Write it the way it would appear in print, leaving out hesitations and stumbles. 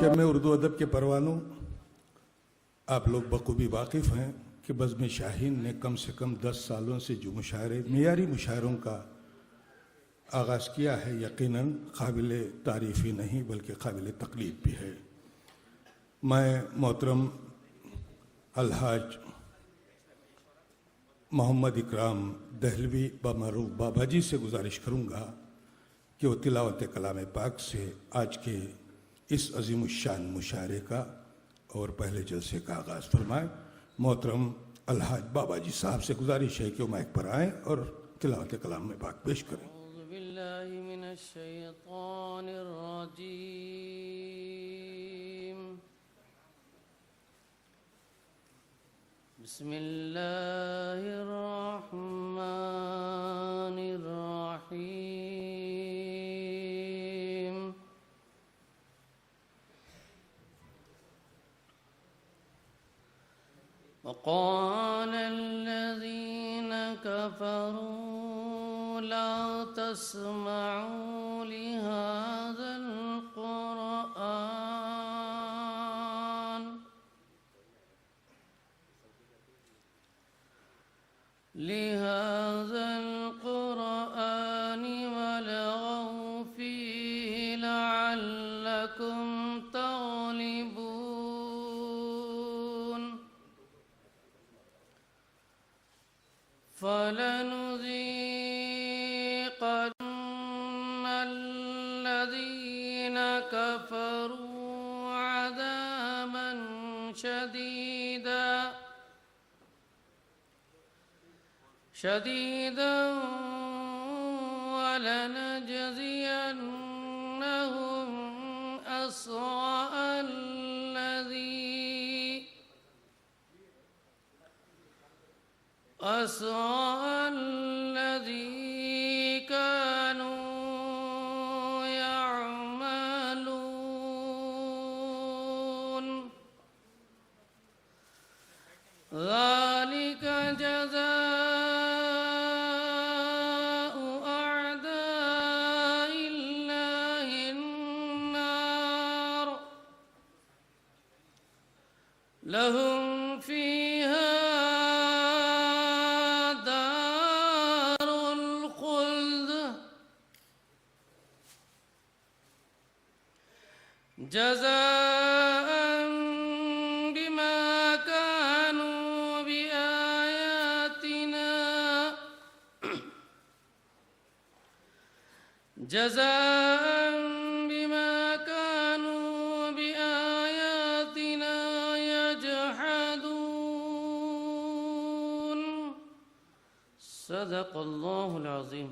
शब में उर्दू अदब के परवानों, आप लोग बखूबी वाकिफ़ हैं कि बज़्म शाहीन ने कम से कम 10 सालों से जो मुशायरे, मियारी मुशायरों का आगाज़ किया है, यकीनन काबिल तारीफ़ ही नहीं बल्कि काबिल तक़लीद भी है। मैं मोहतरम अलहाज मोहम्मद इकराम दहलवी बमरूफ बाबा जी से गुजारिश करूँगा कि वो तिलावत कलाम पाक से आज के इस अज़ीमुश्शान मुशायरे का और पहले जलसे का आगाज़ फरमाएँ। मोहतरम अलहाज बाबा जी साहब से गुजारिश है कि वो माइक पर आएँ और तिलावत कलाम में पाक पेश करें। बिस्मिल्लाहिर्रहमानिर्रहीम। وقال الذين كفروا لا تسمعوا لهذا القرآن والغوا فيه لعلكم تغلبون فلنذيقن الذين كفروا عذابا شديدا ولنجزينهم أسوأ الذي كانوا يعملون ذلك جزاء أعداء الله النار لهم فيها دار الخلد جزاء بما كانوا بآياتنا يجحدون صدق الله العظيم.